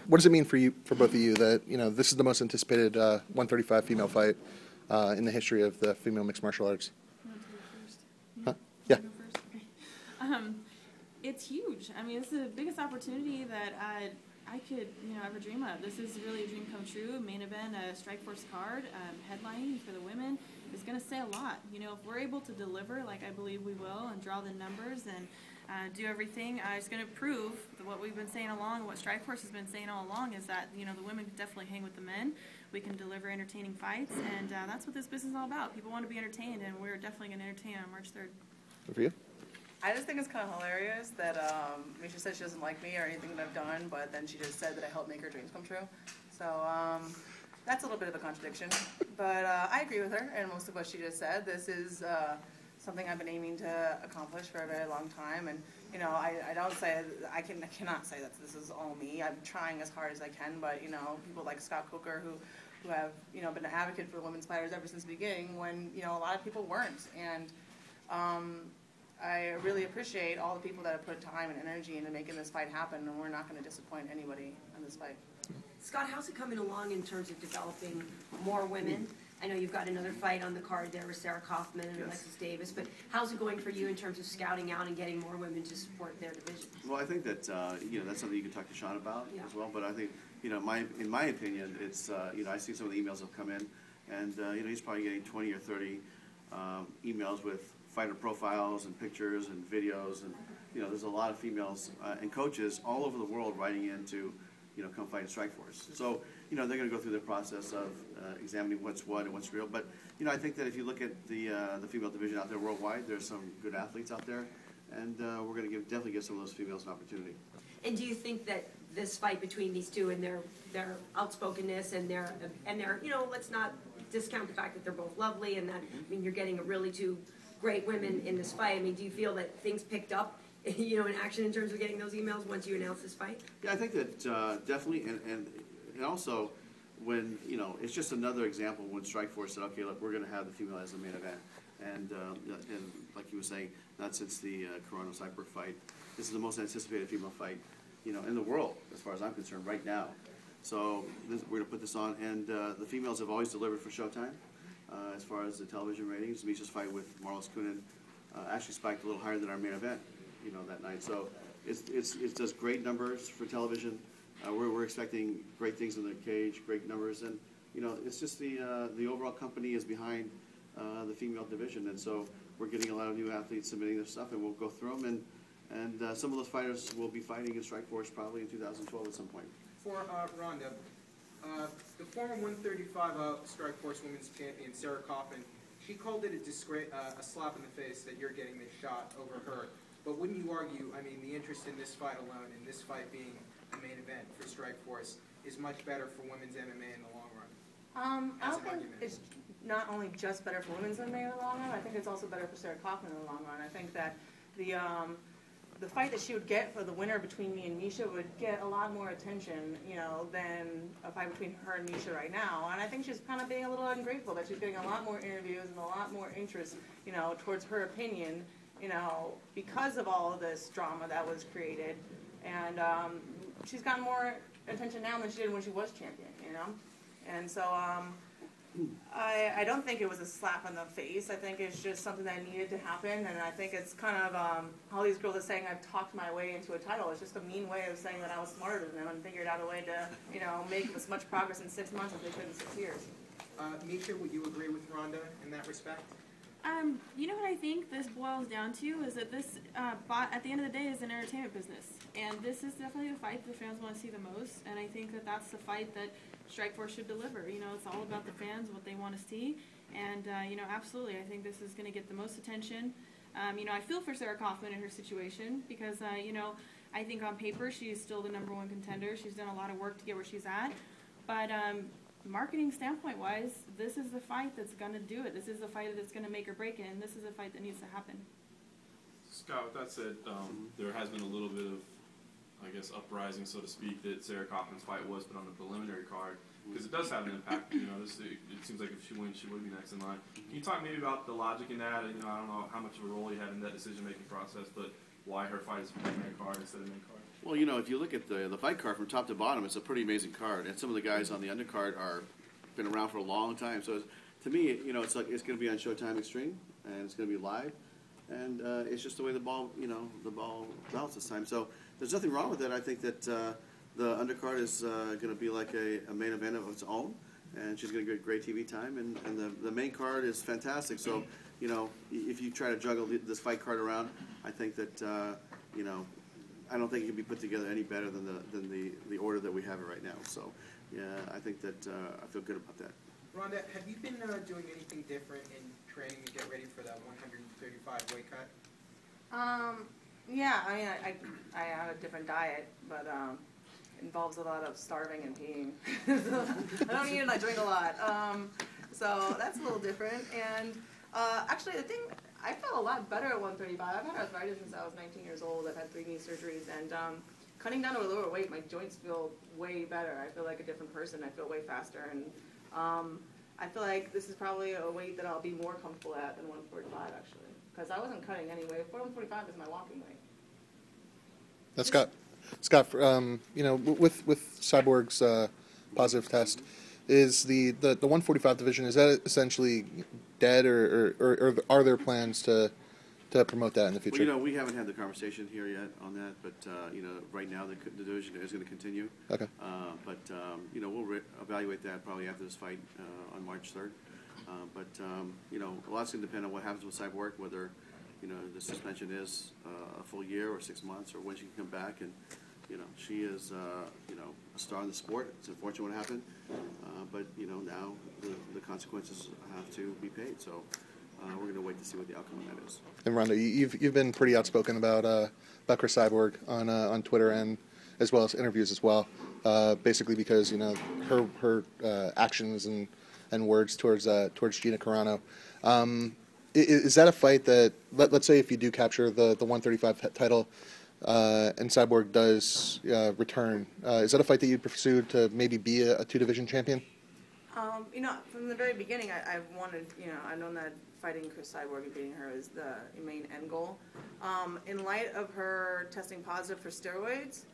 what does it mean for you, for both of you, that this is the most anticipated 135 female fight in the history of the female mixed martial arts? You want to go first? Huh? Yeah. Go first? Okay. It's huge. I mean, it's the biggest opportunity that I could ever dream of. This is really a dream come true. Main event, a Strikeforce card, headlining for the women is going to say a lot. If we're able to deliver, like I believe we will, and draw the numbers and do everything, it's going to prove that what we've been saying along, what Strikeforce has been saying all along, is that the women can definitely hang with the men. We can deliver entertaining fights, and that's what this business is all about. People want to be entertained, and we're definitely going to entertain on March 3rd. Good for you? I just think it's kind of hilarious that Miesha said she doesn't like me or anything that I've done, but then she just said that I helped make her dreams come true. So that's a little bit of a contradiction. But I agree with her and most of what she just said. This is something I've been aiming to accomplish for a very long time. And, I don't say, I cannot say that this is all me. I'm trying as hard as I can, but, people like Scott Coker who have, been an advocate for women's fighters ever since the beginning when, a lot of people weren't. And I really appreciate all the people that have put time and energy into making this fight happen, and we're not going to disappoint anybody in this fight. Scott, how's it coming along in terms of developing more women? I know you've got another fight on the card there with Sarah Kaufman and Alexis Davis, but how's it going for you in terms of scouting out and getting more women to support their division? Well, I think that that's something you can talk to Sean about as well. But I think in my opinion, it's I see some of the emails that have come in, and he's probably getting 20 or 30 emails with fighter profiles and pictures and videos, and there's a lot of females and coaches all over the world writing in to come fight in Strikeforce. So they're going to go through the process of examining what's what and what's real. But I think that if you look at the female division out there worldwide, there's some good athletes out there, and we're going to definitely give some of those females an opportunity. And do you think that this fight between these two and their outspokenness and their let's not discount the fact that they're both lovely and that you're getting really two great women in this fight. I mean, do you feel that things picked up, in action in terms of getting those emails once you announced this fight? Yeah, I think that definitely, and also when it's just another example when Strikeforce said, okay, look, we're going to have the female as the main event, and like you were saying, not since the Corona Cyborg fight, this is the most anticipated female fight, in the world as far as I'm concerned right now. So we're going to put this on, and the females have always delivered for Showtime. As far as the television ratings, Miesha's fight with Marlos Kunin actually spiked a little higher than our main event, that night. So it does great numbers for television. We're expecting great things in the cage, great numbers, and it's just the overall company is behind the female division, and so we're getting a lot of new athletes submitting their stuff, and we'll go through them, and some of those fighters will be fighting in Strikeforce probably in 2012 at some point. For Ronda. The former 135 Strikeforce Women's Champion, Sarah Kaufman, she called it a slap in the face that you're getting this shot over her. But wouldn't you argue, the interest in this fight alone, and this fight being the main event for Strikeforce, is much better for women's MMA in the long run? I don't think it's not only just better for women's MMA in the long run, I think it's also better for Sarah Kaufman in the long run. I think that the fight that she would get for the winner between me and Miesha would get a lot more attention, than a fight between her and Miesha right now. And I think she's kind of being a little ungrateful that she's getting a lot more interviews and a lot more interest, towards her opinion, because of all of this drama that was created. And she's gotten more attention now than she did when she was champion, And so I don't think it was a slap in the face. I think it's just something that needed to happen, and I think it's kind of all these girls are saying I've talked my way into a title. It's just a mean way of saying that I was smarter than them and figured out a way to, make as much progress in 6 months as they could in 6 years. Miesha, would you agree with Ronda in that respect? What I think this boils down to is that this, at the end of the day, is an entertainment business. And this is definitely the fight the fans want to see the most. And I think that that's the fight that Strikeforce should deliver. It's all about the fans, what they want to see. And, absolutely, I think this is going to get the most attention. I feel for Sarah Kaufman in her situation because, I think on paper she's still the #1 contender. She's done a lot of work to get where she's at. But, marketing standpoint-wise, this is the fight that's going to do it. This is the fight that's going to make or break it, and this is a fight that needs to happen. Scott, with that said, there has been a little bit of, uprising, so to speak, that Sarah Kaufman's fight was put on the preliminary card, because it does have an impact. It seems like if she wins, she would be next in line. Can you talk maybe about the logic in that? I don't know how much of a role you had in that decision-making process, but why her fight is the preliminary card instead of main card? Well, you know, if you look at the fight card from top to bottom, it's a pretty amazing card, and some of the guys on the undercard are been around for a long time. So to me, you know, it's like it's going to be on Showtime Extreme, and it's going to be live, and it's just the way the ball bounced this time. So there's nothing wrong with it. I think that the undercard is going to be like a main event of its own, and she's going to get great TV time, and the main card is fantastic. So, you know, if you try to juggle this fight card around, I think that you know, I don't think it can be put together any better than the order that we have it right now. So, yeah, I think that I feel good about that. Ronda, have you been doing anything different in training to get ready for that 135 weight cut? Yeah, I mean, I have a different diet, but it involves a lot of starving and peeing. So I don't eat and I drink a lot. So that's a little different. And actually, the thing, I felt a lot better at 135. I've had arthritis since I was 19 years old. I've had 3 knee surgeries, and cutting down to a lower weight, my joints feel way better. I feel like a different person. I feel way faster, and I feel like this is probably a weight that I'll be more comfortable at than 145, actually, because I wasn't cutting anyway. 145 is my walking weight. That's Scott. You know, with Cyborg's positive test, is the 145 division, is that essentially dead, or are there plans to promote that in the future? Well, you know, we haven't had the conversation here yet on that, but you know, right now the division is going to continue. Okay. But you know, we'll evaluate that probably after this fight on March 3rd. But you know, a lot's going to depend on what happens with Cyborg, whether you know the suspension is a full year or 6 months, or when she can come back. And you know, she is you know, a star in the sport. It's unfortunate what happened, but you know, now the consequences have to be paid. So. We're going to wait to see what the outcome of that is. And Ronda, you've been pretty outspoken about Chris Cyborg on Twitter and as well as interviews as well. Basically because you know her actions and words towards Gina Carano. Is that a fight that let's say if you do capture the 135 title and Cyborg does return, is that a fight that you'd pursue to maybe be a 2-division champion? You know, from the very beginning, I've wanted, you know, I've known that fighting Chris Cyborg and beating her is the main end goal. In light of her testing positive for steroids,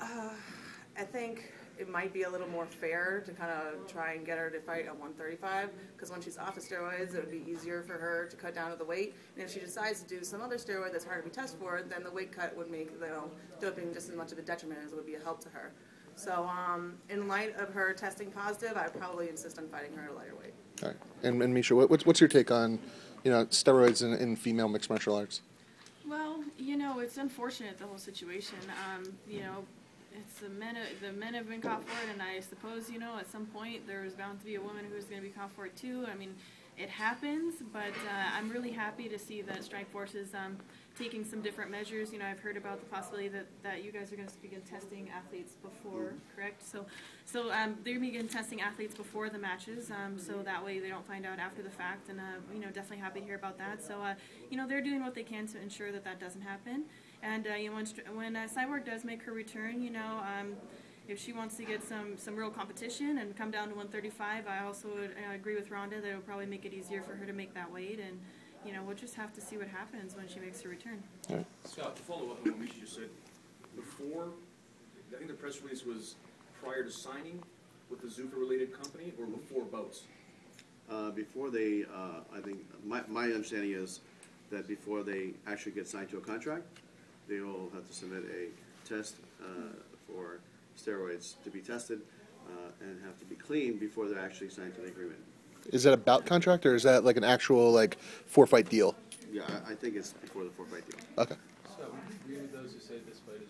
I think it might be a little more fair to kind of try and get her to fight at 135, because when she's off of steroids, it would be easier for her to cut down to the weight. And if she decides to do some other steroid that's harder to be tested for, then the weight cut would make, you know, doping just as much of a detriment as it would be a help to her. So in light of her testing positive, I'd probably insist on fighting her at a lighter weight. All right. And Miesha, what's your take on, you know, steroids in female mixed martial arts? Well, you know, it's unfortunate, the whole situation. You know, it's the men have been caught for it, and I suppose, you know, at some point there is bound to be a woman who's going to be caught for it too. I mean, it happens, but I'm really happy to see that Strikeforce is taking some different measures. You know, I've heard about the possibility that you guys are going to begin testing athletes before, correct? So they're going to begin testing athletes before the matches, so that way they don't find out after the fact. And you know, definitely happy to hear about that. So you know, they're doing what they can to ensure that doesn't happen. And you know, when Cyborg does make her return, you know, if she wants to get some real competition and come down to 135, I also would agree with Ronda that it would probably make it easier for her to make that weight. And you know, we'll just have to see what happens when she makes her return. Right. Scott, to follow up on what Miesha just said, before, I think the press release was prior to signing with the Zuffa-related company, or before bouts? Before they, I think, my understanding is that before they actually get signed to a contract, they will have to submit a test for steroids to be tested and have to be clean before they're actually signed to the agreement. Is that a bout contract, or is that like an actual 4-fight deal? Yeah, I think it's before the 4-fight deal. Okay. So, would you agree with those who say this fight is